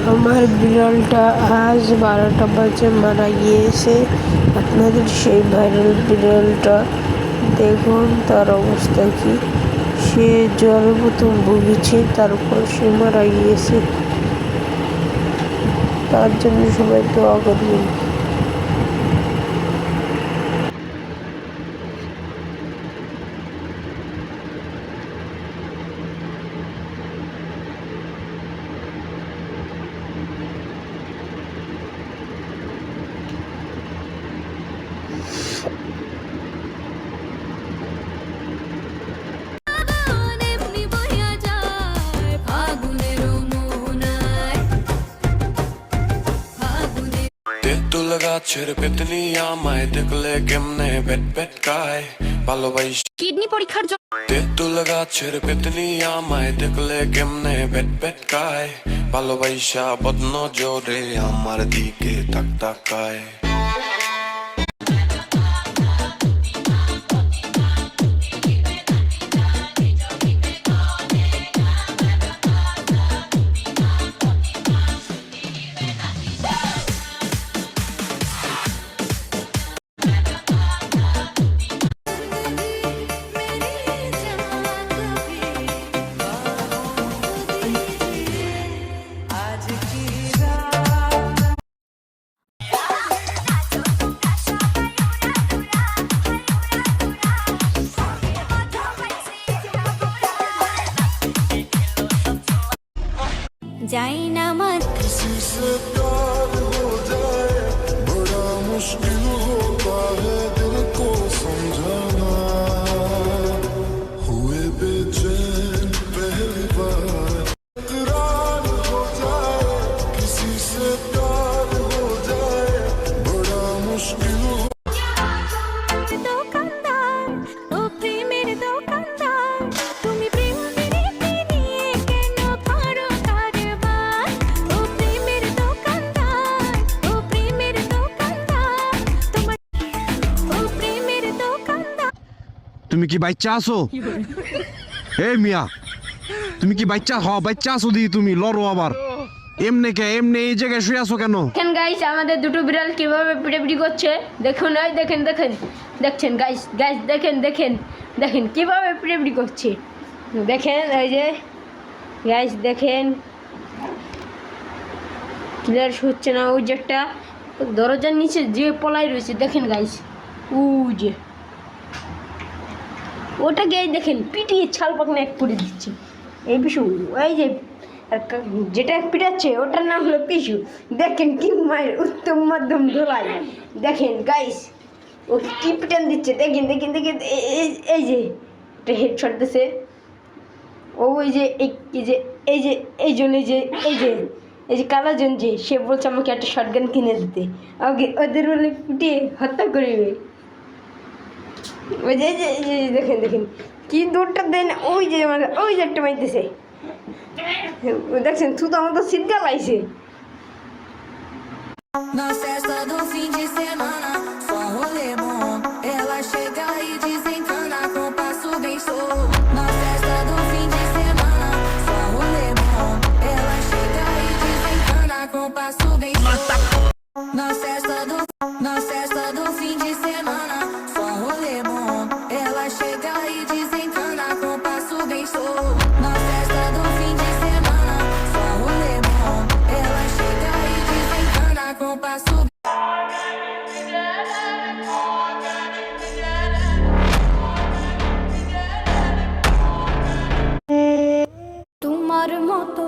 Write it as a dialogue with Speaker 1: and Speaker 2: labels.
Speaker 1: আমার বিড়ালটা আজ 12টা বাজে মারা গিয়েছে। আপনাদের সেই ভাইরাল বিড়ালটা দেখুন, তার অবস্থা কি। সে জ্বরে প্রথম ভুগেছে, তারপর সে মারা গিয়েছে। তার জন্য সবাই দোয়া করবেন।
Speaker 2: তেঁতুল গাছের পেতনি আমায় দেখলে কেমনে বেট বেট কায় ভালোবাসি
Speaker 3: কিডনি পরীক্ষার জন্য।
Speaker 2: তেঁতুল গাছের পেতনি আমায় দেখলে কেমনে বেট বেট কায় ভালোবাসা বদন জোরে আমার দিকে তাক তাকায়।
Speaker 3: যাই না মত
Speaker 4: किसी से प्यार हो जाए बड़ा मुश्किल होता है दिल को समझाना। हुए बेचैन पहली बार इकरार हो जाए किसी से प्यार हो जाए बड़ा मुश्किल
Speaker 3: দোকানদার, ও প্রেমের দোকানদার, তুমি প্রেম বিরিতি নিয়ে কেন করো কারবার? ও প্রেমের দোকানদার, ও প্রেমের দোকানদার, তোমার ও প্রেমের দোকানদার।
Speaker 5: তুমি কি বাচ্চা আছো? এ মিয়া, তুমি কি বাচ্চা বাচ্চা আছো? দি তুমি লড়ো আবার এমনি এই জায়গায় শুয়ে আছো কেন?
Speaker 1: দেখেন গাইস, আমাদের দুটো বিড়াল কিভাবে পিটাপিটি করছে। দেখুন, এই দেখেন দেখেন দেখছেন গাইস, দেখেন দেখেন দেখেন কিভাবে পিটাপিটি করছে। দেখেন এই যে গাইস, দেখেন ক্লিয়ার হচ্ছে না। ওই যে একটা দরজার নিচে যে পলাই রয়েছে, দেখেন গাইস, ওই যে ওটাকে এই দেখেন পিটিয়ে ছাল পাকনা এক করে দিচ্ছে। এই পিছু, এই যে যেটা পিটাচ্ছে ওটার নাম হলো পিছু। দেখেন কি মায়ের উত্তম মাধ্যম ধোলাই। দেখেন গাইস, ও কি পিটান দিচ্ছে। দেখেন দেখেন দেখেন এই যে একটা হেডশট দিচ্ছে। ও ওই যে এই জন্য এই যে কালাজন যে সে বলছে আমাকে একটা শটগান কিনে দিতে, আমাকে ওদের বলে পিটিয়ে হত্যা করবে। ওই যে দেখেন দেখেন কি দৌড়টা দেন। ওই যে একটা মাইতেছে, দেখছেন থুতো আমাদের শীতকাল আইছে।
Speaker 6: Na festa do fim de semana, só rolê bom. Ela chega e desencana com passo bem solto. Na festa do fim de semana, só rolê bom. Ela chega e desencana com passo bem solto. Na festa do fim de semana, só rolê bom. Ela chega e desencana com passo bem solto. Na festa do fim de semana, só rolê bom. Ela chega e desencana com passo
Speaker 3: তোমার মতো